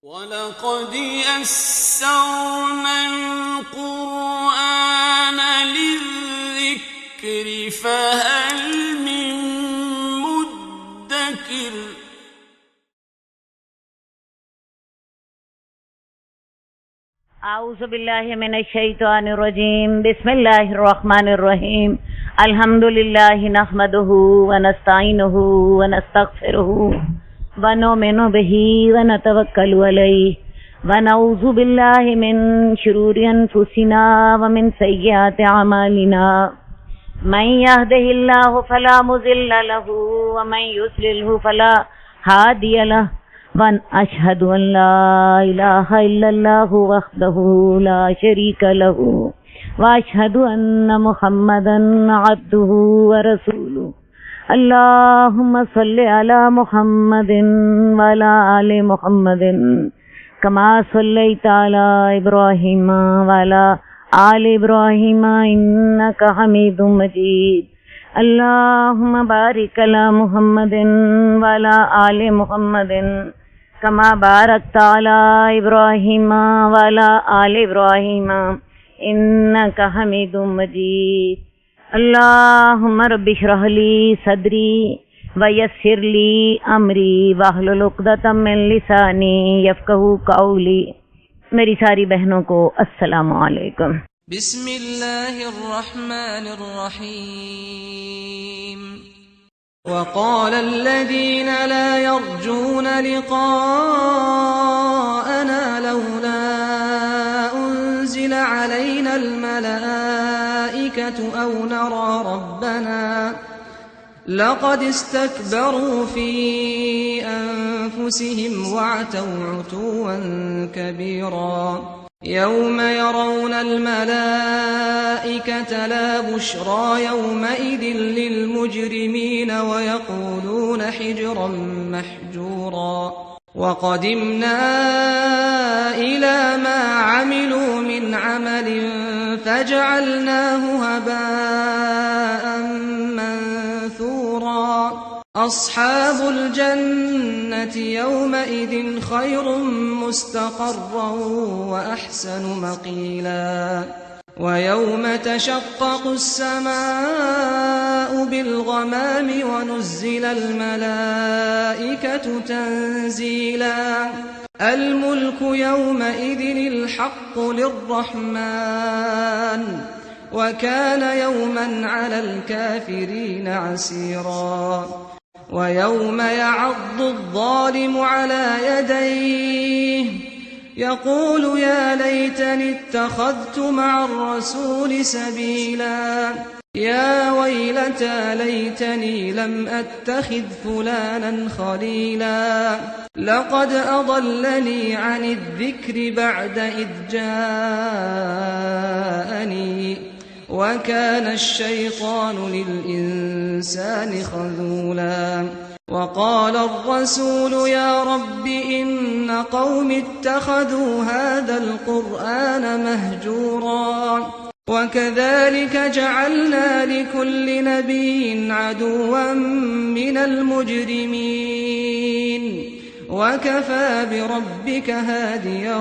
وَلَقَدْ يَسَّرْنَا الْقُرْآنَ لِلذِّكْرِ فَهَلْ مِن مُّدَّكِرٍ أعوذ بالله من الشيطان الرجيم بسم الله الرحمن الرحيم الحمد لله نحمده ونستعينه ونستغفره ونؤمن به ونتوكل عليه ونعوذ بالله من شرور أنفسنا ومن سيئات أعمالنا من يهده الله فلا مضل له ومن يضلله فلا هادي له وأشهد أن لا إله إلا الله وحده لا شريك له وأشهد أن محمدا عبده ورسوله اللهم صل على محمد وعلى آل محمد كما صليت على إبراهيم وعلى آل إبراهيم إنك حميد مجيد اللهم بارك على محمد وعلى آل محمد كما باركت على إبراهيم وعلى آل إبراهيم إنك حميد مجيد اللهم رب اشرح لي صدري ويسر لي أمري واحلل عقدة من لساني يفقهوا قولي। मेरी सारी बहनों को अस्सलाम वालेकुम। बिस्मिल्लाह الرحمن الرحيم وقال الذين لا يرجون لقاءنا لولا أنزل علينا الملائكة أو نرى ربنا لقد استكبروا في أنفسهم وعتوا عتوا كبيرا يوم يرون الملائكة لا بشرى يومئذ للمجرمين ويقولون حجرا محجورا وقدمنا إلى ما عملوا من عمل فجعلناه هباء منثورا أصحاب الجنة يومئذ خير مستقرا وأحسن مقيلا ويوم تشقق السماء بالغمام ونزل الملائكة تنزيلا الملك يومئذ الحق للرحمن وكان يوما على الكافرين عسيرا ويوم يعض الظالم على يديه يقول يا ليتني اتخذت مع الرسول سبيلا يا ويلتى ليتني لم أتخذ فلانا خليلا لقد أضلني عن الذكر بعد إذ جاءني وكان الشيطان للإنسان خذولا وقال الرسول يا رب إن قوم اتخذوا هذا القرآن مهجورا وكذلك جعلنا لكل نبي عدوا من المجرمين وكفى بربك هاديا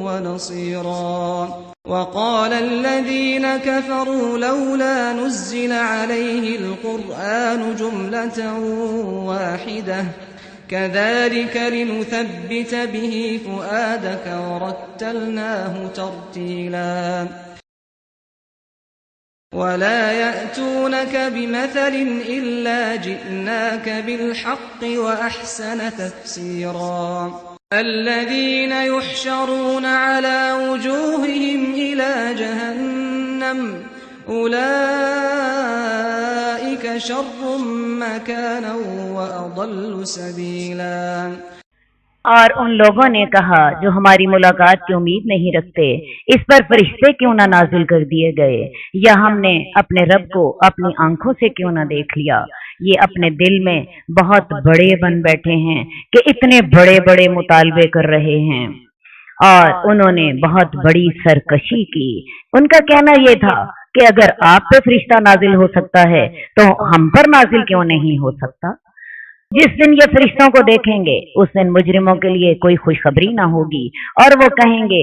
ونصيرا وقال الذين كفروا لولا نزل عليه القرآن جملة واحدة كذلك لنثبت به فؤادك ورتلناه ترتيلا ولا يأتونك بمثل إلا جئناك بالحق وأحسن تفسيرا الذين يحشرون على وجوههم إلى جهنم أولئك شر مكانا وأضل سبيلا। और उन लोगों ने कहा जो हमारी मुलाकात की उम्मीद नहीं रखते, इस पर फरिश्ते क्यों ना नाज़िल कर दिए गए, या हमने अपने रब को अपनी आंखों से क्यों ना देख लिया। ये अपने दिल में बहुत बड़े बन बैठे हैं कि इतने बड़े बड़े मुतालबे कर रहे हैं, और उन्होंने बहुत बड़ी सरकशी की। उनका कहना यह था कि अगर आप पे फरिश्ता नाजिल हो सकता है तो हम पर नाजिल क्यों नहीं हो सकता। जिस दिन ये फरिश्तों को देखेंगे उस दिन मुजरिमों के लिए कोई खुशखबरी ना होगी और वो कहेंगे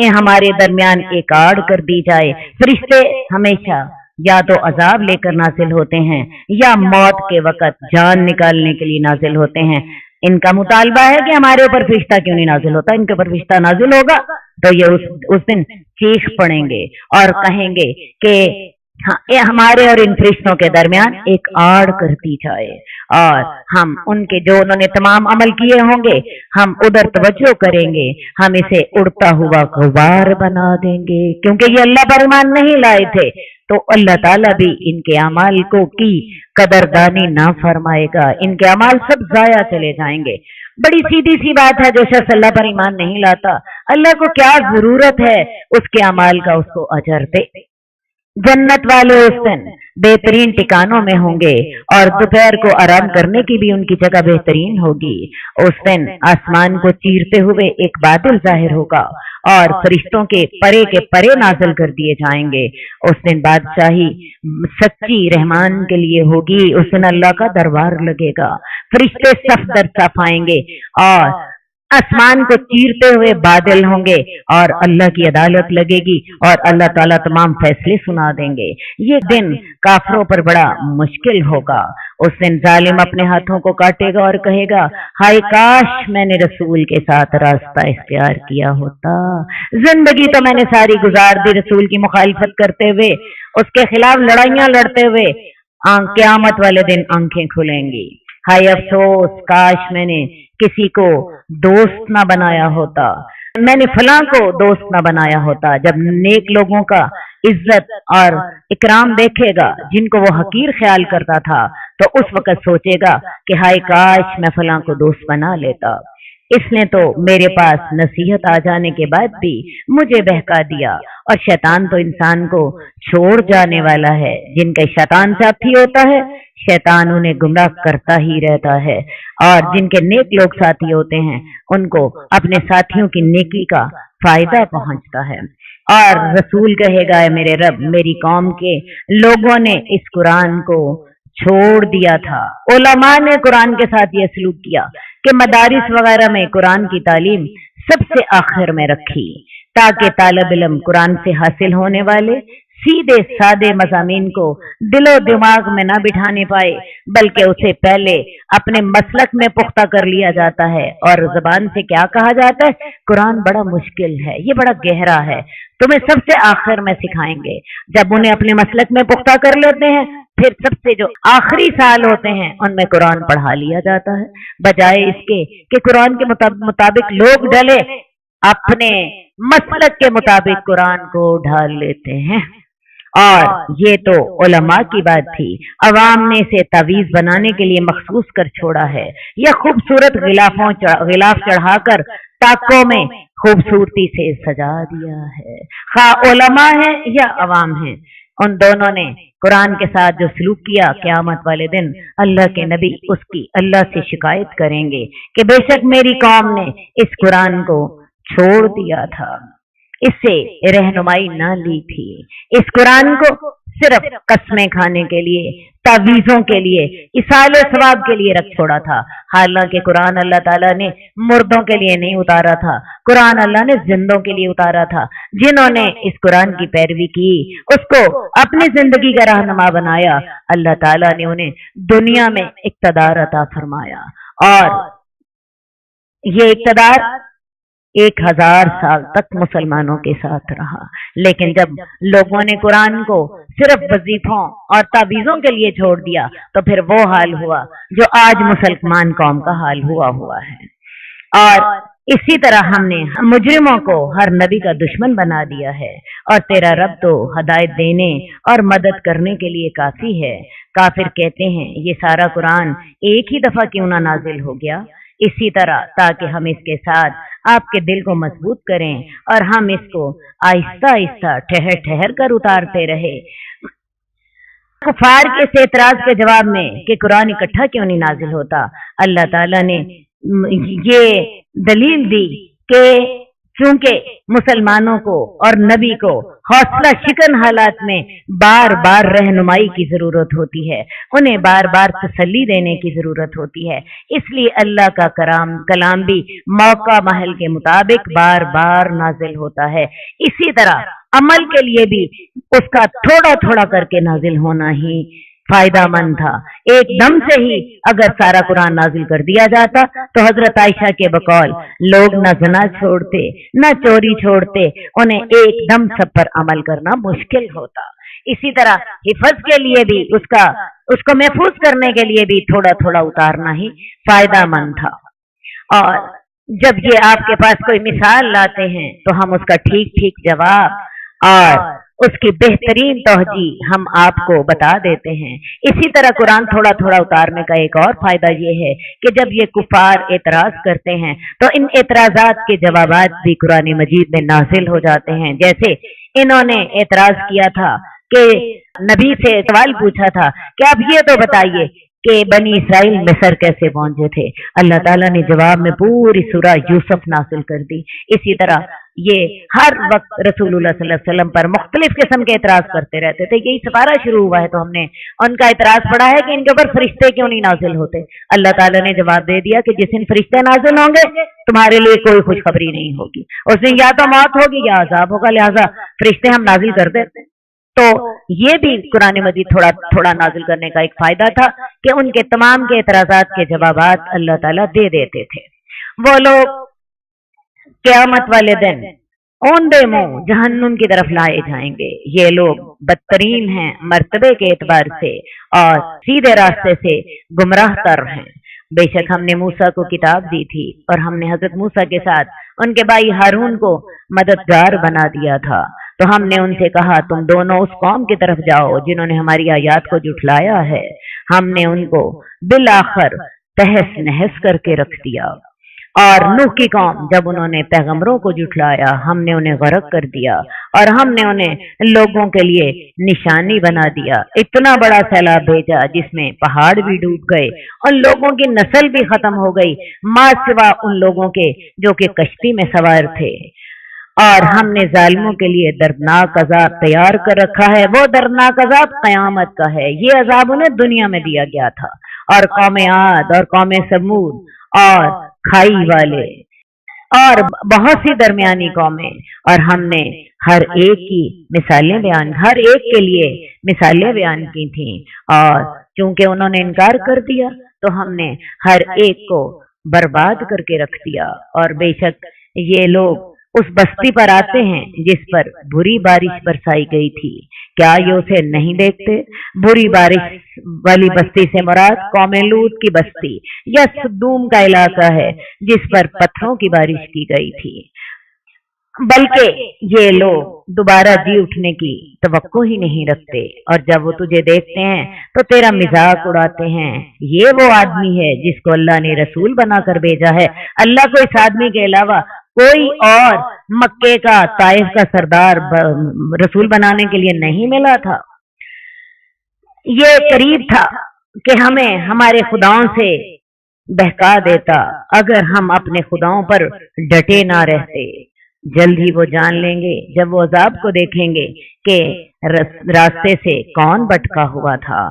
हमारे दरमियान एक आड़ कर दी जाए। फरिश्ते हमेशा या तो अजाब लेकर नाजिल होते हैं या मौत के वक़्त जान निकालने के लिए नाजिल होते हैं। इनका मुतालबा है कि हमारे ऊपर फरिश्ता क्यों नहीं नाजिल होता, इनके ऊपर फरिश्ता नाजिल होगा तो ये उस दिन चीख पड़ेंगे और कहेंगे कि हाँ, ये हमारे और इन फरिश्तों के दरमियान एक आड़ कर दी जाए और हम उनके जो उन्होंने तमाम अमल किए होंगे हम उधर तवज्जो करेंगे, हम इसे उड़ता हुआ गुबार बना देंगे। क्योंकि ये अल्लाह पर ईमान नहीं लाए थे तो अल्लाह ताला भी इनके अमाल को की कदरदानी ना फरमाएगा, इनके अमाल सब जाया चले जाएंगे। बड़ी सीधी सी बात है, जो शख्स अल्लाह पर ईमान नहीं लाता अल्लाह को क्या जरूरत है उसके अमाल का, उसको अजर दे। जन्नत वाले उस दिन बेहतरीन ठिकानों में होंगे और दोपहर को आराम करने की भी उनकी जगह बेहतरीन होगी। उस दिन आसमान को चीरते हुए एक बादल जाहिर होगा और फरिश्तों के परे नाजिल कर दिए जाएंगे। उस दिन बादशाही सच्ची रहमान के लिए होगी। उस दिन अल्लाह का दरबार लगेगा, फरिश्ते सफ दर सफ आएंगे और आसमान को चीरते हुए बादल होंगे और अल्लाह की अदालत लगेगी और अल्लाह ताला तमाम फैसले सुना देंगे। ये दिन काफिरों पर बड़ा मुश्किल होगा। उस दिन जालिम अपने हाथों को काटेगा और कहेगा, हाय काश मैंने रसूल के साथ रास्ता इख्तियार किया होता, जिंदगी तो मैंने सारी गुजार दी रसूल की मुखालिफत करते हुए, उसके खिलाफ लड़ाइयां लड़ते हुए। क़यामत वाले दिन आंखें खुलेंगी, हाय अफसोस काश मैंने किसी को दोस्त ना बनाया होता, मैंने फलां को दोस्त ना बनाया होता। जब नेक लोगों का इज्जत और इकराम देखेगा जिनको वो हकीर ख्याल करता था तो उस वक्त सोचेगा कि हाय काश मैं फलां को दोस्त बना लेता, इसने तो मेरे पास नसीहत आ जाने के बाद भी मुझे बहका दिया। और शैतान तो इंसान को छोड़ जाने वाला है, जिनका शैतान साथी होता है शैतान उन्हें गुमराह करता ही रहता है और जिनके नेक लोग साथी होते हैं उनको अपने साथियों की नेकी का फायदा पहुंचता है। और रसूल कहेगा, मेरे रब मेरी कौम के लोगों ने इस कुरान को छोड़ दिया था। उलमा ने कुरान के साथ ये सलूक किया कि मदारिस वगैरह में कुरान की तालीम सबसे आखिर में रखी ताकि तालिब इल्म कुरान से हासिल होने वाले सीधे सादे मज़ामीन को दिलो दिमाग में ना बिठाने पाए, बल्कि उसे पहले अपने मसलक में पुख्ता कर लिया जाता है। और ज़बान से क्या कहा जाता है, कुरान बड़ा मुश्किल है, ये बड़ा गहरा है, तुम्हें सबसे आखिर में सिखाएंगे। जब उन्हें अपने मसलक में पुख्ता कर लेते हैं फिर सबसे जो आखिरी साल होते हैं उनमें कुरान पढ़ा लिया जाता है, बजाय इसके कि कुरान के मुताबिक लोग ढले, अपने मसलक के मुताबिक कुरान को ढाल लेते हैं। और ये तो उलमा की बात थी, अवाम ने इसे तावीज बनाने के लिए मखसूस कर छोड़ा है। यह खूबसूरत गिलाफ चढ़ाकर ताकों में खूबसूरती से सजा दिया है। खा उलमा है या अवाम है, उन दोनों ने कुरान के साथ जो सलूक किया, क़यामत वाले दिन अल्लाह के नबी उसकी अल्लाह से शिकायत करेंगे कि बेशक मेरी कौम ने इस कुरान को छोड़ दिया था, इससे रहनुमाई ना ली थी, इस कुरान को सिर्फ कसमें खाने के लिए, तावीज़ों के लिए, इसाले सवाब के लिए रख छोड़ा था। हालांकि कुरान अल्लाह ताला ने मुर्दों के लिए नहीं उतारा था, कुरान अल्लाह ने जिंदों के लिए उतारा था। जिन्होंने इस कुरान की पैरवी की, उसको अपनी जिंदगी का रहनुमा बनाया, अल्लाह ताला ने उन्हें दुनिया में इक़्तिदार अता फरमाया। और ये इक़्तिदार 1000 साल तक मुसलमानों के साथ रहा। लेकिन जब लोगों ने कुरान को सिर्फ वजीफों और ताबीज़ों के लिए छोड़ दिया तो फिर वो हाल हुआ जो आज मुसलमान कौम का हाल हुआ है। और इसी तरह हमने मुजरिमों को हर नबी का दुश्मन बना दिया है और तेरा रब तो हदायत देने और मदद करने के लिए काफी है। काफिर कहते हैं ये सारा कुरान एक ही दफा क्यों ना नाजिल हो गया, इसी तरह ताकि हम इसके साथ आपके दिल को मजबूत करें और हम इसको आहिस्ता आहिस्ता ठहर ठहर कर उतारते रहे। कुफार के इस एतराज के जवाब में कि कुरान इकट्ठा क्यों नहीं नाजिल होता, अल्लाह ताला ने ये दलील दी कि क्योंकि मुसलमानों को और नबी को हौसला शिकन हालात में बार बार रहनुमाई की जरूरत होती है, उन्हें बार बार तसल्ली देने की जरूरत होती है। इसलिए अल्लाह का कलाम भी मौका महल के मुताबिक बार बार नाजिल होता है। इसी तरह अमल के लिए भी उसका थोड़ा थोड़ा करके नाजिल होना ही फायदा मंद था। एकदम से ही अगर सारा कुरान नाजिल कर दिया जाता तो हजरत आयशा के बकौल लोग न ज़ना छोड़ते न चोरी छोड़ते, उन्हें एकदम सब पर अमल करना मुश्किल होता। इसी तरह हिफज के लिए भी उसको महफूज करने के लिए भी थोड़ा थोड़ा उतारना ही फायदा मंद था। और जब ये आपके पास कोई मिसाल लाते हैं तो हम उसका ठीक ठीक जवाब और उसकी बेहतरीन तौजी हम आपको बता देते हैं। इसी तरह कुरान थोड़ा थोड़ा उतारने का एक और फायदा ये है कि जब ये कुफार एतराज करते हैं तो इन एतराजात के जवाबात भी कुरान मजीद में नाजिल हो जाते हैं। जैसे इन्होंने एतराज किया था कि नबी से सवाल पूछा था कि आप ये तो बताइए कि बनी इसराइल मिस्र कैसे पहुंचे थे। अल्लाह ताला ने जवाब में पूरी सूरा यूसुफ नाजिल कर दी। इसी तरह ये हर वक्त रसूलुल्लाह सल्लल्लाहु अलैहि वसल्लम पर मुख्तलिफ किस्म के एतराज करते रहते थे। यही सफारा शुरू हुआ है तो हमने उनका एतराज पढ़ा है कि इनके ऊपर फरिश्ते क्यों नहीं नाजिल होते। अल्लाह ताला ने जवाब दे दिया कि जिस दिन फरिश्ते नाजिल होंगे तुम्हारे लिए कोई खुशखबरी नहीं होगी, उस दिन या तो मौत होगी या अजाब होगा, लिहाजा फरिश्ते हम नाजिल कर देते। तो ये भी कुरान मजीद थोड़ा थोड़ा नाजिल करने का एक फायदा था कि उनके तमाम के एतराजात के जवाबात अल्लाह ताला दे देते थे। वो लोग क़यामत वाले दिन औंधे मुंह जहन्नुम की तरफ लाए जाएंगे। ये लोग बदतरीन हैं मर्तबे के एतबार से और सीधे रास्ते से गुमराह तर हैं। बेशक हमने मूसा को किताब दी थी और हमने हजरत मूसा के साथ उनके भाई हारून को मददगार बना दिया था। तो हमने उनसे कहा तुम दोनों उस कौम की तरफ जाओ जिन्होंने हमारी आयात को झुठलाया है। हमने उनको बिल आखिर तहस नहस करके रख दिया। और नूह की कौम जब उन्होंने पैगंबरों को झुठलाया हमने उन्हें गरक कर दिया और हमने उन्हें लोगों के लिए निशानी बना दिया। इतना बड़ा सैलाब भेजा जिसमें पहाड़ भी डूब गए और लोगों की नस्ल भी खत्म हो गई, मां सिवा उन लोगों के जो कि कश्ती में सवार थे। और हमने जालिमों के लिए दर्दनाक अजाब तैयार कर रखा है। वो दर्दनाक अजाब कयामत का है। ये अजाब उन्हें दुनिया में दिया गया था। और कौम आद और कौम समूद और खाई वाले और बहुत सी दरमियानी कौमें, और हमने हर एक के लिए मिसालें बयान की थी। और चूंकि उन्होंने इनकार कर दिया तो हमने हर एक को बर्बाद करके रख दिया। और बेशक ये लोग उस बस्ती पर आते हैं जिस पर बुरी बारिश बरसाई गई थी, क्या ये उसे नहीं देखते? बुरी बारिश वाली बस्ती से मुराद कौम लूत की बस्ती या सदूम का इलाका है जिस पर पत्थरों की बारिश की गई थी। बल्कि ये लोग दोबारा जी उठने की तवक्को ही नहीं रखते और जब वो तुझे देखते हैं तो तेरा मजाक उड़ाते हैं। ये वो आदमी है जिसको अल्लाह ने रसूल बनाकर भेजा है। अल्लाह को इस आदमी के अलावा कोई और मक्के का ताइफ का सरदार रसूल बनाने के लिए नहीं मिला था। ये करीब था कि हमें हमारे खुदाओं से बहका देता अगर हम अपने खुदाओं पर डटे ना रहते। जल्द ही वो जान लेंगे जब वो अजाब को देखेंगे कि रास्ते से कौन भटका हुआ था।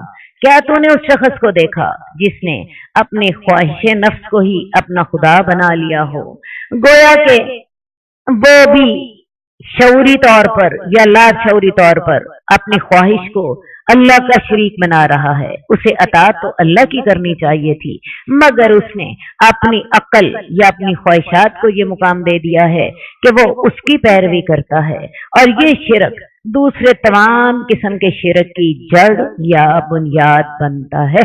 क्या तूने उस शख्स को देखा जिसने अपने ख्वाहिश नफ्स को ही अपना खुदा बना लिया हो? गोया के वो भी शऊरी तौर पर या लाशऊरी तौर पर अपनी ख्वाहिश को अल्लाह का शरीक बना रहा है। उसे अताअत तो अल्लाह की करनी चाहिए थी, मगर उसने अपनी अक्ल या अपनी ख्वाहिशात को ये मुकाम दे दिया है कि वो उसकी पैरवी करता है। और ये शिरक दूसरे तमाम किस्म के शिरक की जड़ या बुनियाद बनता है।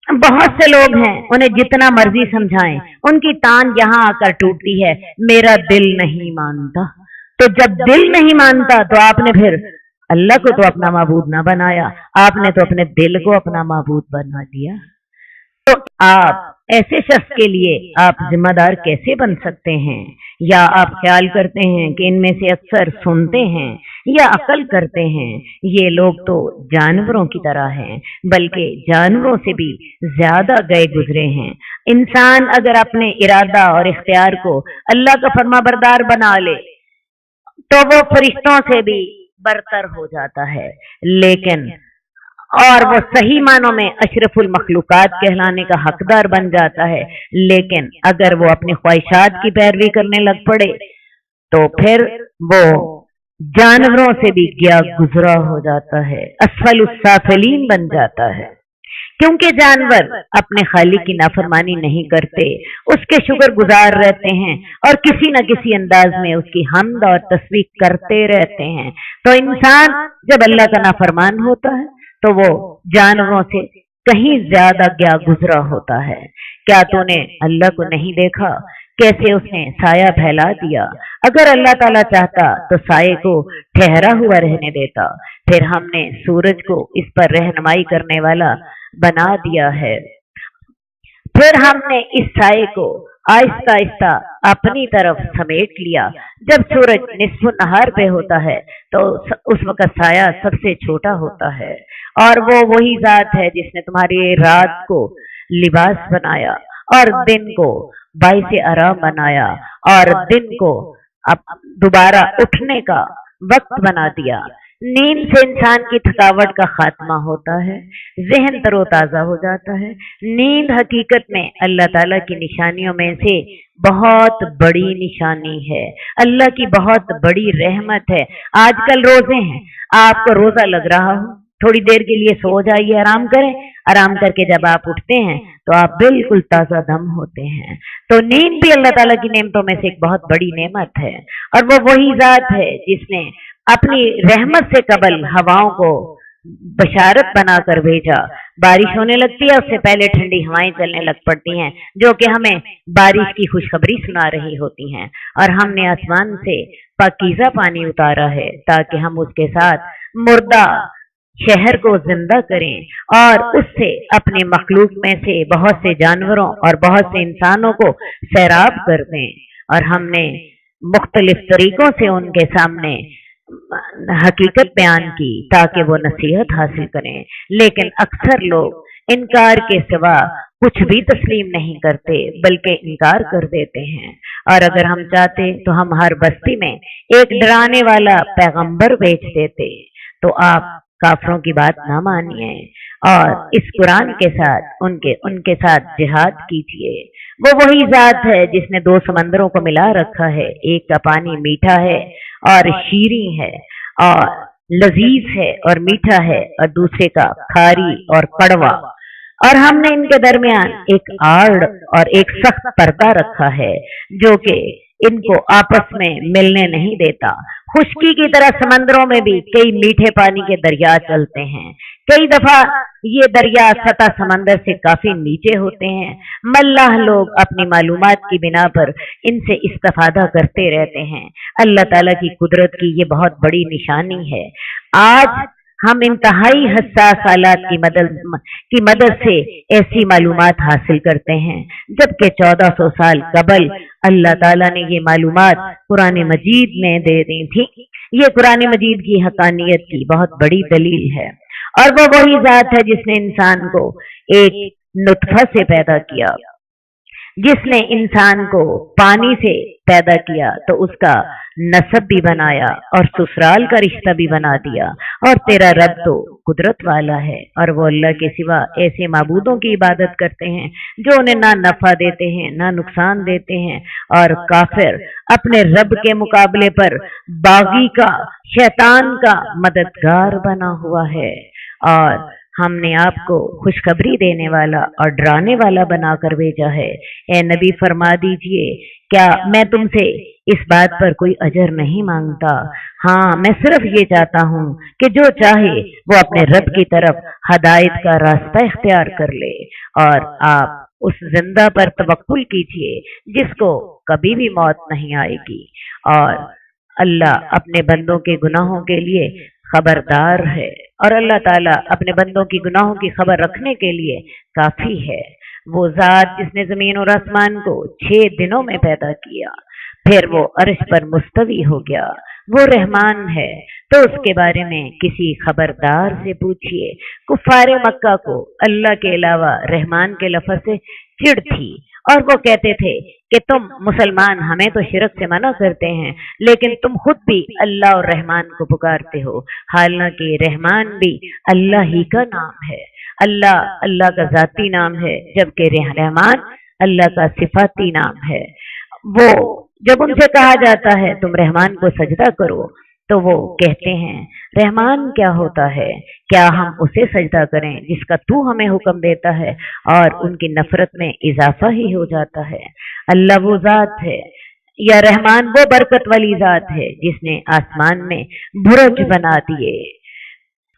बहुत से लोग हैं, उन्हें जितना मर्जी समझाएं उनकी तान यहाँ आकर टूटती है, मेरा दिल नहीं मानता। तो जब दिल नहीं मानता तो आपने फिर अल्लाह को तो अपना माबूद ना बनाया, आपने तो अपने दिल को अपना माबूद बना लिया। तो आप ऐसे शख्स के लिए आप जिम्मेदार कैसे बन सकते हैं? या आप ख्याल करते हैं कि इनमें से अक्सर सुनते हैं या अकल करते हैं? ये लोग तो जानवरों की तरह हैं, बल्कि जानवरों से भी ज्यादा गए गुजरे हैं। इंसान अगर अपने इरादा और इख्तियार को अल्लाह का फरमाबरदार बना ले तो वो फरिश्तों से भी बरतर हो जाता है, लेकिन और वो सही मानों में अशरफुल मखलूकात कहलाने का हकदार बन जाता है। लेकिन अगर वो अपनी ख्वाहिशात की पैरवी करने लग पड़े तो फिर वो जानवरों से भी गया गुजरा हो जाता है, असफलुस साफिलीन बन जाता है। क्योंकि जानवर अपने खालिक की नाफरमानी नहीं करते, उसके शुक्र गुजार रहते हैं और किसी न किसी अंदाज में उसकी हम्द और तस्बीह करते रहते हैं। तो इंसान जब अल्लाह का नाफरमान होता है तो वो जानवरों से कहीं ज्यादा गया गुजरा होता है। क्या तूने अल्लाह को नहीं देखा कैसे उसने साया फैला दिया? अगर अल्लाह ताला चाहता तो साये को ठहरा हुआ रहने देता, फिर हमने सूरज को इस पर रहनुमाई करने वाला बना दिया है। फिर हमने इस साये को आहिस्ता आहिस्ता अपनी तरफ समेट लिया। जब सूरज निस्फ नहार पे होता है तो उस वक्त साया सबसे छोटा होता है, और वो वही जात है जिसने तुम्हारी रात को लिबास बनाया और दिन को बाइसे आराम बनाया और दिन को अब दोबारा उठने का वक्त बना दिया। नींद से इंसान की थकावट का खात्मा होता है, जहन तरोताजा हो जाता है। नींद हकीकत में अल्लाह ताला की निशानियों में से बहुत बड़ी निशानी है, अल्लाह की बहुत बड़ी रहमत है। आजकल रोजे हैं, आपको रोजा लग रहा हो, थोड़ी देर के लिए सो जाइए, आराम करें। आराम करके जब आप उठते हैं तो आप बिल्कुल ताजा दम होते हैं। तो नींद भी अल्लाह ताला की नेमतों में से एक बहुत बड़ी नेमत है, और वो वही जात है जिसने अपनी रहमत से कबल हवाओं को बशारत बनाकर भेजा। बारिश होने लगती है, उससे पहले ठंडी हवाएं चलने लग पड़ती हैं जो कि हमें बारिश की खुशखबरी सुना रही होती हैं। और हमने आसमान से पाकीज़ा पानी उतारा है ताकि हम उसके साथ मुर्दा शहर को जिंदा करें और उससे अपने मखलूक में से बहुत से जानवरों और बहुत से इंसानों को सैराब कर दें। और हमने मुख्तलिफ तरीकों से उनके सामने हकीकत बयान की ताकि वो नसीहत हासिल करें, लेकिन अक्सर लोग इनकार के सिवा कुछ भी तस्लीम नहीं करते बल्कि इनकार कर देते हैं। और अगर हम चाहते तो हम हर बस्ती में एक डराने वाला पैगंबर भेज देते। तो आप काफरों की बात ना मानिए और इस कुरान के साथ उनके साथ जिहाद कीजिए। वो वही जात है जिसने दो समंदरों को मिला रखा है, एक का पानी मीठा है और शीरी है और लजीज है और मीठा है, और दूसरे का खारी और कड़वा। और हमने इनके दरमियान एक आड़ और एक सख्त पर्दा रखा है जो कि इनको आपस में मिलने नहीं देता। खुश्की की तरह समंदरों में भी कई मीठे पानी के दरिया चलते हैं। कई दफा ये दरिया सतह समंदर से काफी नीचे होते हैं। मल्लाह लोग अपनी मालूमात की बिना पर इनसे इस्तेफादा करते रहते हैं। अल्लाह ताला की कुदरत की ये बहुत बड़ी निशानी है। आज हम इंतहाई हसास हालात की मदद से ऐसी मालूमात हासिल करते हैं, जबकि 1400 साल कबल अल्लाह ताला ने ये मालूमात कुरान मजीद में दे दी थी। ये कुरान मजीद की हकानियत की बहुत बड़ी दलील है। और वो वही जात है जिसने इंसान को एक नुतफा से पैदा किया, जिसने इंसान को पानी से पैदा किया तो उसका नसब भी बनाया और ससुराल का रिश्ता भी बना दिया। और तेरा रब तो कुदरत वाला है, और वो अल्लाह के सिवा ऐसे माबूदों की इबादत करते हैं जो उन्हें ना नफा देते हैं ना नुकसान देते हैं। और काफिर अपने रब के मुकाबले पर बागी का, शैतान का मददगार बना हुआ है। और हमने आपको खुशखबरी देने वाला और डराने वाला बनाकर भेजा है। ए नबी, फरमा दीजिए, क्या मैं तुमसे इस बात पर कोई अजर नहीं मांगता? हाँ, मैं सिर्फ ये चाहता हूँ कि जो चाहे वो अपने रब की तरफ हदायत का रास्ता इख्तियार कर ले। और आप उस जिंदा पर तवक्कुल कीजिए जिसको कभी भी मौत नहीं आएगी। और अल्लाह अपने बंदों के गुनाहों के लिए खबरदार है, और अल्लाह ताला अपने बंदों की गुनाहों की खबर रखने के लिए काफी है। وہ ذات جس نے زمین اور آسمان کو 6 دنوں میں پیدا کیا، پھر وہ عرش پر مستوی ہو گیا، وہ رحمان ہے، تو اس کے بارے میں کسی خبردار سے پوچھئے۔ کفار مکہ کو اللہ کے علاوہ رحمان کے لفظ سے چڑ تھی، اور وہ کہتے تھے کہ تم مسلمان ہمیں تو شرک سے منع کرتے ہیں، لیکن تم خود بھی اللہ اور رحمان کو پکارتے ہو، حالانکہ رحمان بھی اللہ ہی کا نام ہے۔ اللہ کا ذاتی نام ہے، جبکہ رحمان اللہ کا صفاتی نام ہے۔ وہ جب ان سے کہا جاتا ہے تم رحمان کو سجدہ کرو، تو وہ کہتے ہیں رحمان کیا ہوتا ہے؟ کیا ہم اسے سجدہ کریں جس کا تو ہمیں حکم دیتا ہے؟ اور ان کی نفرت میں اضافہ ہی ہو جاتا ہے۔ اللہ وہ ذات ہے، یا رحمان وہ برکت والی ذات ہے جس نے آسمان میں برج بنا دیے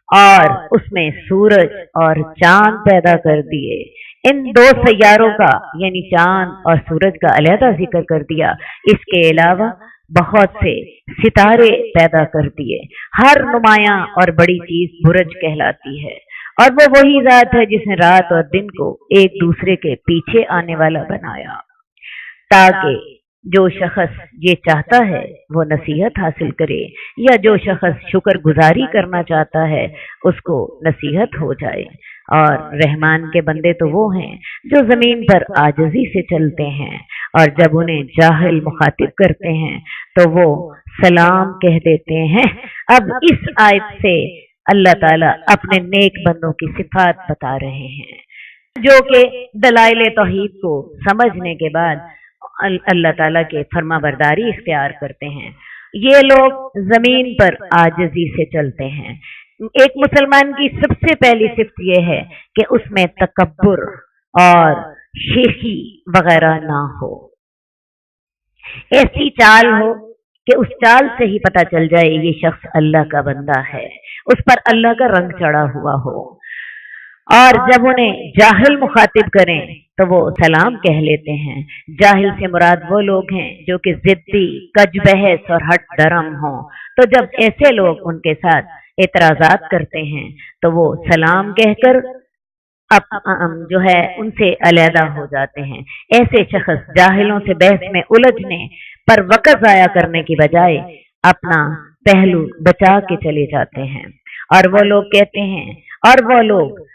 اور اس میں سورج اور چاند پیدا کر دیے۔ ان 2 سیاروں کا یعنی چاند اور سورج کا علیحدہ ذکر کر دیا، اس کے علاوہ بہت سے ستارے پیدا کر دیے۔ ہر نمایاں اور بڑی چیز برج کہلاتی ہے، اور وہ وہی ذات ہے جس نے رات اور دن کو ایک دوسرے کے پیچھے آنے والا بنایا، تاکہ جو شخص یہ چاہتا ہے وہ نصیحت حاصل کرے، یا جو شخص شکر گزاری کرنا چاہتا ہے اس کو نصیحت ہو جائے۔ اور رحمان کے بندے تو وہ ہیں جو زمین پر عاجزی سے چلتے ہیں، اور جب انہیں جاہل مخاطب کرتے ہیں تو وہ سلام کہہ دیتے ہیں۔ اب اس آیت سے اللہ تعالیٰ اپنے نیک بندوں کی صفات بتا رہے ہیں، جو کہ دلائل توحید کو سمجھنے کے بعد اللہ تعالیٰ کے فرما برداری اختیار کرتے ہیں۔ یہ لوگ زمین پر عاجزی سے چلتے ہیں۔ ایک مسلمان کی سب سے پہلی صفت یہ ہے کہ اس میں تکبر اور شیخی وغیرہ نہ ہو، ایسی چال ہو کہ اس چال سے ہی پتہ چل جائے یہ شخص اللہ کا بندہ ہے، اس پر اللہ کا رنگ چڑھا ہوا ہو۔ اور جب انہیں جاہل مخاطب کریں تو وہ سلام کہہ لیتے ہیں۔ جاہل سے مراد وہ لوگ ہیں جو کہ ضدی، کج بحث اور ہٹ درم ہوں، تو جب ایسے لوگ ان کے ساتھ اعتراضات کرتے ہیں تو وہ سلام کہہ کر جو ہے ان سے علیحدہ ہو جاتے ہیں۔ ایسے شخص جاہلوں سے بحث میں الجھنے پر وقت ضائع کرنے کی بجائے اپنا پہلو بچا کے چلے جاتے ہیں، اور وہ لوگ کہتے ہیں، اور وہ لوگ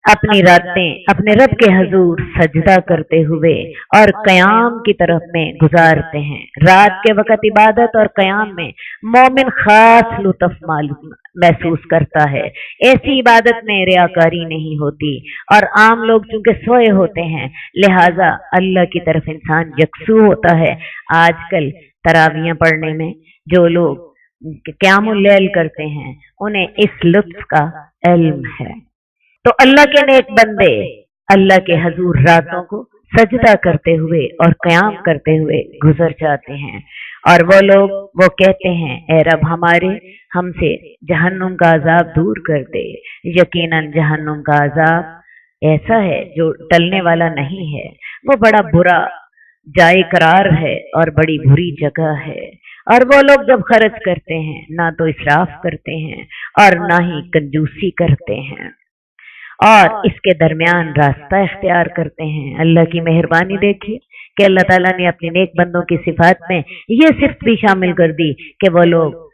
اپنی راتیں اپنے رب کے حضور سجدہ کرتے ہوئے اور قیام کی طرف میں گزارتے ہیں۔ رات کے وقت عبادت اور قیام میں مومن خاص لطف محسوس کرتا ہے۔ ایسی عبادت میں ریاکاری نہیں ہوتی، اور عام لوگ چونکہ سوئے ہوتے ہیں لہٰذا اللہ کی طرف انسان یکسو ہوتا ہے۔ آج کل تراویحیں پڑھنے میں جو لوگ قیام اللیل کرتے ہیں انہیں اس لطف کا علم ہے۔ تو اللہ کے نیک بندے اللہ کے حضور راتوں کو سجدہ کرتے ہوئے اور قیام کرتے ہوئے گزر جاتے ہیں، اور وہ لوگ وہ کہتے ہیں اے رب ہمارے، ہم سے جہنم کا عذاب دور کر دے۔ یقیناً جہنم کا عذاب ایسا ہے جو ٹلنے والا نہیں ہے، وہ بڑا برا جائے قرار ہے اور بڑی بری جگہ ہے۔ اور وہ لوگ جب خرچ کرتے ہیں نہ تو اسراف کرتے ہیں اور نہ ہی کنجوسی کرتے ہیں، اور اس کے درمیان راستہ اختیار کرتے ہیں۔ اللہ کی مہربانی دیکھیے کہ اللہ تعالیٰ نے اپنے نیک بندوں کی صفات میں یہ صفت بھی شامل کر دی کہ وہ لوگ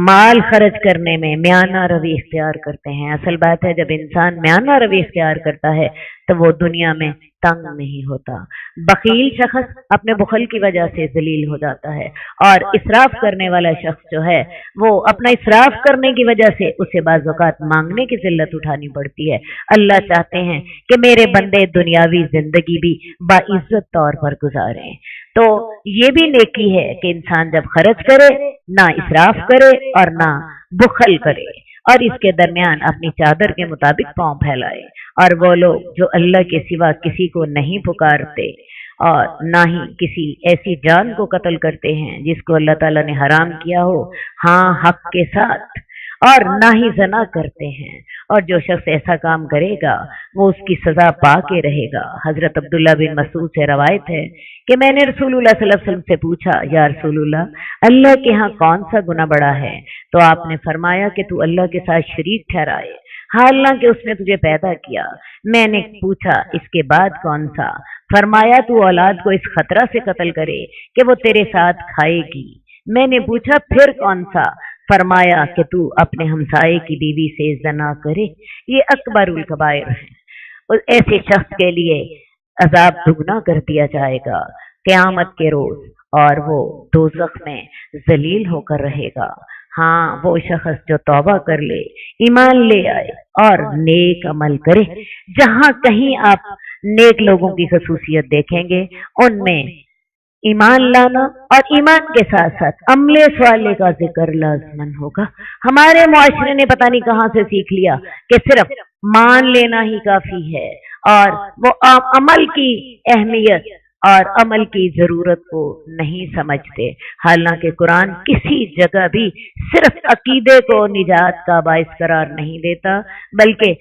مال خرچ کرنے میں میانہ روی اختیار کرتے ہیں۔ اصل بات ہے جب انسان میانہ روی اختیار کرتا ہے تو وہ دنیا میں تنگ نہیں ہوتا۔ بخیل شخص اپنے بخل کی وجہ سے ذلیل ہو جاتا ہے، اور اسراف کرنے والا شخص جو ہے وہ اپنا اسراف کرنے کی وجہ سے اسے بعض اوقات مانگنے کی ذلت اٹھانی پڑتی ہے۔ اللہ چاہتے ہیں کہ میرے بندے دنیاوی زندگی بھی باعزت طور پر گزاریں، تو یہ بھی نیکی ہے کہ انسان جب خرچ کرے نہ اسراف کرے اور نہ بخل کرے، اور اس کے درمیان اپنی چادر کے مطابق پاؤں پھیلائے۔ اور وہ لوگ جو اللہ کے سوا کسی کو نہیں پکارتے اور نہ ہی کسی ایسی جان کو قتل کرتے ہیں جس کو اللہ تعالیٰ نے حرام کیا ہو، ہاں حق کے ساتھ، اور نہ ہی زنا کرتے ہیں، اور جو شخص ایسا کام کرے گا وہ اس کی سزا پا کے رہے گا۔ حضرت عبداللہ بن مسعود سے روایت ہے کہ میں نے رسول اللہ صلی اللہ علیہ وسلم سے پوچھا یا رسول اللہ کے ہاں کون سا گناہ بڑا ہے؟ تو آپ نے فرمایا کہ تو اللہ کے ساتھ شریک ٹھہرائے۔ हालांकि उसने तुझे पैदा किया। मैंने पूछा इसके बाद कौन सा? फरमाया तू औलाद को इस खतरा से कत्ल करे कि वो तेरे साथ खाएगी। मैंने पूछा फिर कौन सा? फरमाया कि तू अपने हमसाये की बीवी से ज़ना करे। ये अकबरुल कबायर है। और ऐसे शख्स के लिए अजाब दुगना कर दिया जाएगा क़यामत के रोज, और वो दोज़ख में जलील होकर रहेगा। हाँ, वो शख्स जो तौबा कर ले, ईमान ले आए और नेक अमल करे। जहां कहीं आप नेक लोगों की खसूसियत देखेंगे, उनमें ईमान लाना और ईमान के साथ साथ अमले स्वाले का जिक्र लाज़मन होगा। हमारे मुआशरे ने पता नहीं कहां से सीख लिया कि सिर्फ मान लेना ही काफी है, और वो अमल की अहमियत और अमल की जरूरत को नहीं समझते। हालांकि कुरान किसी जगह भी सिर्फ अकीदे को निजात का बाइस करार नहीं देता, बल्कि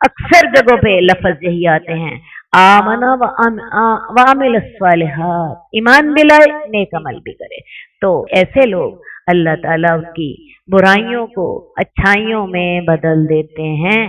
अक्सर जगहों पे लफ्ज यही आते हैं, आमना व अमिल सालिहात, ईमान भी लाए नेक अमल भी करे। तो ऐसे लोग अल्लाह ताला उनकी बुराइयों को अच्छाइयों में बदल देते हैं।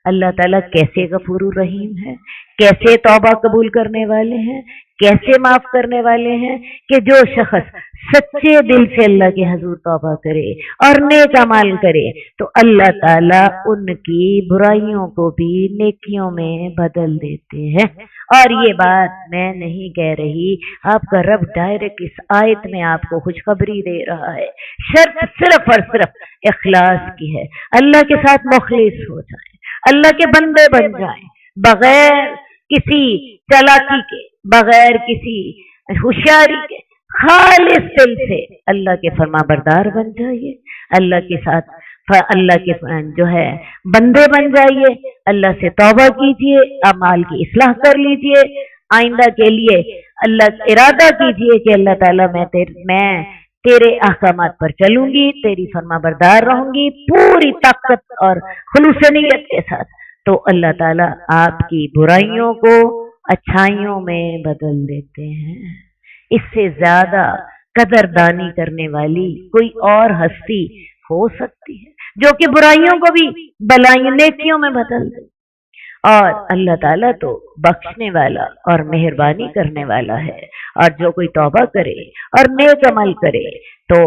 अल्लाह ताला कैसे गफूरुर रहीम है, कैसे तौबा कबूल करने वाले हैं, कैसे माफ करने वाले हैं, कि जो शख्स सच्चे दिल से अल्लाह के हजूर तौबा करे और नेक अमल करे तो अल्लाह ताला उनकी बुराइयों को भी नेकियों में बदल देते हैं। और ये बात मैं नहीं कह रही, आपका रब डायरेक्ट इस आयत में आपको खुशखबरी दे रहा है। शर्त सिर्फ और सिर्फ इखलास की है। अल्लाह के साथ मुखलिस हो जाए, अल्लाह के बंदे बन जाएं, बगैर किसी चालाकी के, बगैर किसी होशियारी के, खालिस दिल से अल्लाह के फरमाबरदार बन जाइए, अल्लाह के साथ अल्लाह के जो है बंदे बन जाइए, अल्लाह से तौबा कीजिए, अमाल की इस्लाह कर लीजिए, आइंदा के लिए अल्लाह इरादा कीजिए कि अल्लाह ताला मैं तेरे अहकामात पर चलूंगी, तेरी फरमाबरदार रहूंगी पूरी ताकत और खुलूस नियत के साथ। तो अल्लाह ताला आपकी बुराइयों को अच्छाइयों में बदल देते हैं। इससे ज्यादा कदरदानी करने वाली कोई और हस्ती हो सकती है जो कि बुराइयों को भी भलाइयों नेकियों में बदल दे। और अल्लाह ताला तो बख्शने वाला और मेहरबानी करने वाला है, और जो कोई तौबा करे और नेक अमल करे तो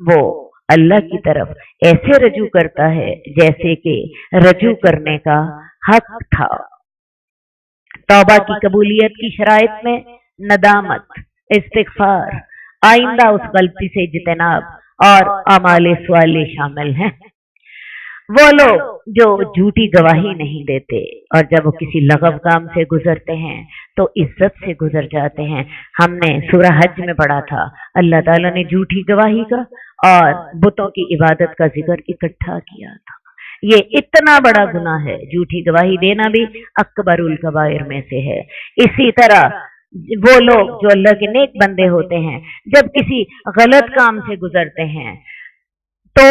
वो अल्लाह की तरफ ऐसे रजू करता है जैसे कि रजू करने का हक था। तौबा की कबूलियत की शराइत में नदामत, इस्तिग़फ़ार, आइंदा उस गलती से इज्तिनाब और अमाले स्वाले शामिल हैं। वो लोग जो झूठी गवाही नहीं देते और जब वो किसी लगव काम से गुजरते हैं तो इज्जत से गुजर जाते हैं। हमने सूरह हज में पढ़ा था, अल्लाह ताला ने झूठी गवाही का और बुतों की इबादत का जिक्र इकट्ठा किया था। ये इतना बड़ा गुनाह है, झूठी गवाही देना भी अकबरुल कबायर में से है। इसी तरह वो लोग जो अल्लाह के नेक बंदे होते हैं, जब किसी गलत काम से गुजरते हैं तो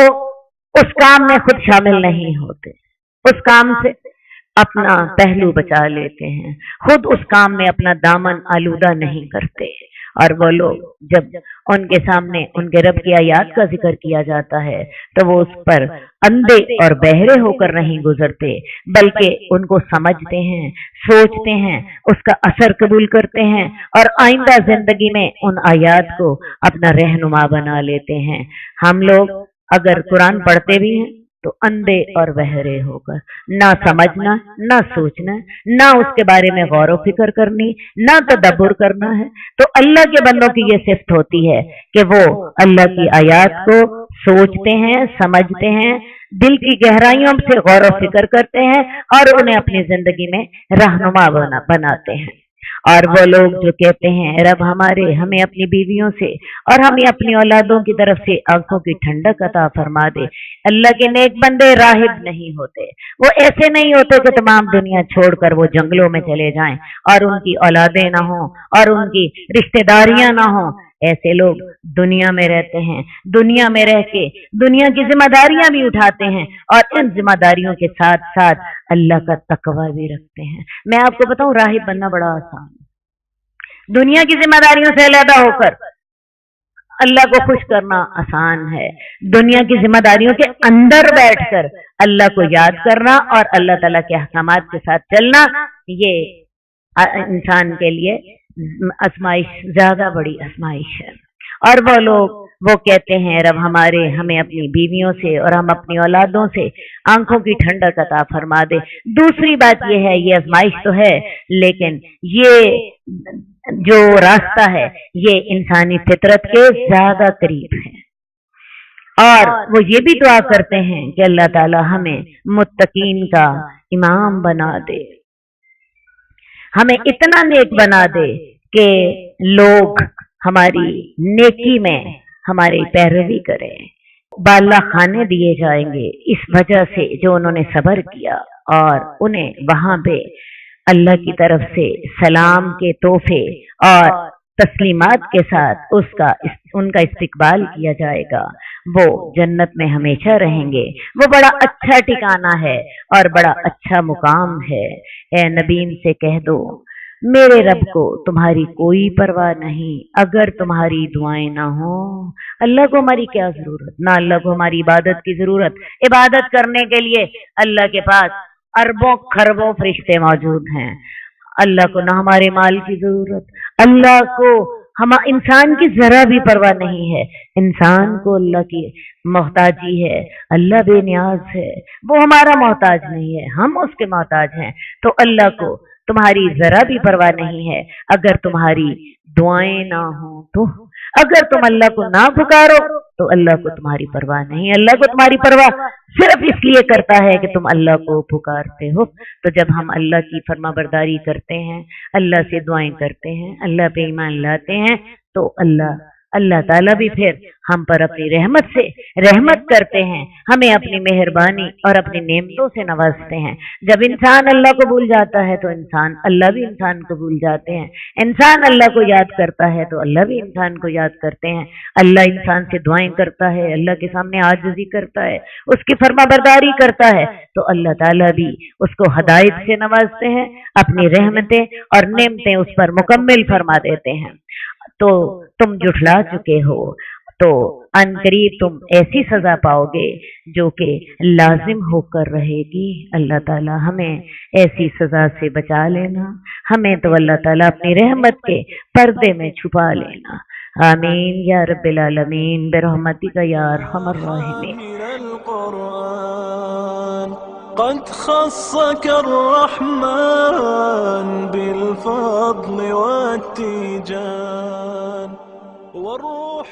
उस काम में खुद शामिल नहीं होते, उस काम से अपना पहलू बचा लेते हैं, खुद उस काम में अपना दामन आलूदा नहीं करते। और वो लोग जब उनके सामने उनके रब की आयात का जिक्र किया जाता है तो वो उस पर अंधे और बहरे होकर नहीं गुजरते, बल्कि उनको समझते हैं, सोचते हैं, उसका असर कबूल करते हैं और आइंदा जिंदगी में उन आयात को अपना रहनुमा बना लेते हैं। हम लोग अगर कुरान पढ़ते भी हैं तो अंधे और बहरे होकर, ना समझना, ना सोचना, ना उसके बारे में गौर व फिक्र करनी, ना तदब्बुर करना है। तो अल्लाह के बंदों की ये सिफ्त होती है कि वो अल्लाह की आयात को सोचते हैं, समझते हैं, दिल की गहराइयों से गौर व फिक्र करते हैं और उन्हें अपनी जिंदगी में रहनुमा बनाते हैं। और वो लोग जो कहते हैं रब हमें अपनी बीवियों से और हमें अपनी औलादों की तरफ से आंखों की ठंडक अता फरमा दे। अल्लाह के नेक बंदे राहिब नहीं होते, वो ऐसे नहीं होते कि तमाम दुनिया छोड़कर वो जंगलों में चले जाएं और उनकी औलादें ना हो और उनकी रिश्तेदारियां ना हो। ऐसे लोग दुनिया में रहते हैं, दुनिया में रह के दुनिया की जिम्मेदारियां भी उठाते हैं और इन जिम्मेदारियों के साथ साथ अल्लाह का तकवा भी रखते हैं। मैं आपको बताऊं, राहिब बनना बड़ा आसान है। दुनिया की जिम्मेदारियों से अलहदा होकर अल्लाह को खुश करना आसान है। दुनिया की जिम्मेदारियों के अंदर बैठकर अल्लाह को याद करना और अल्लाह ताला के अहकामात के साथ चलना, ये इंसान के लिए आजमाइश, ज्यादा बड़ी आजमाइश है। और वो लोग वो कहते हैं रब हमें अपनी बीवियों से और हम अपनी औलादों से आंखों की ठंडक अता फरमा दे। दूसरी बात ये है, ये आजमाइश तो है, लेकिन ये जो रास्ता है ये इंसानी फितरत के ज्यादा करीब है। और वो ये भी दुआ करते हैं कि अल्लाह ताला हमें मुत्तकीन का इमाम बना दे, हमें इतना नेक बना दे कि लोग हमारी नेकी में हमारी पैरवी करें। बाला खाने दिए जाएंगे इस वजह से जो उन्होंने सब्र किया, और उन्हें वहां पे अल्लाह की तरफ से सलाम के तोहफे और तस्लीमात के साथ उनका इस्तकबाल किया जाएगा। वो जन्नत में हमेशा रहेंगे। वो बड़ा अच्छा ठिकाना है और बड़ा अच्छा मुकाम है। ए नबीन से कह दो, मेरे रब को तुम्हारी कोई परवाह नहीं। अगर तुम्हारी दुआएं ना हो, अल्लाह को हमारी क्या जरूरत, ना अल्लाह को हमारी इबादत की जरूरत। इबादत करने के लिए अल्लाह के पास अरबों खरबों फरिश्ते मौजूद हैं। अल्लाह को ना हमारे माल की जरूरत, अल्लाह को हम इंसान की जरा भी परवाह नहीं है। इंसान को अल्लाह की मोहताजी है, अल्लाह बेनियाज है, वो हमारा मोहताज नहीं है, हम उसके मोहताज हैं। तो अल्लाह को तुम्हारी जरा भी परवाह नहीं है। अगर तुम्हारी दुआएं ना हो तो, अगर तुम अल्लाह को ना पुकारो तो अल्लाह को तुम्हारी परवाह नहीं। अल्लाह को तुम्हारी परवाह सिर्फ इसलिए करता है कि तुम अल्लाह को पुकारते हो। तो जब हम अल्लाह की फरमाबरदारी करते हैं, अल्लाह से दुआएं करते हैं, अल्लाह पे ईमान लाते हैं, तो अल्लाह ताला भी फिर हम पर अपनी रहमत से रहमत करते हैं, हमें अपनी मेहरबानी और अपनी नेमतों से नवाजते हैं। जब इंसान अल्लाह को भूल जाता है तो अल्लाह भी इंसान को भूल जाते हैं। इंसान अल्लाह को याद करता है तो अल्लाह भी इंसान को याद करते हैं। अल्लाह इंसान से दुआएं करता है, अल्लाह के सामने आजिज़ी करता है, उसकी फरमाबरदारी करता है, तो अल्लाह ताला भी उसको हदायत से नवाजते हैं, अपनी रहमतें और नेमतें उस पर मुकम्मल फरमा देते हैं। तो तुम जुठला चुके हो तो अनकरीब तुम ऐसी सजा पाओगे जो कि लाजिम होकर रहेगी। अल्लाह ताला हमें ऐसी सजा से बचा लेना, हमें तो अल्लाह ताला अपनी रहमत के पर्दे में छुपा लेना। आमीन या रब्बिल आलमीन बिरहमतिका या अरहमर राहिमीन। قد خصك الرحمن بالفضل والتيجان والروح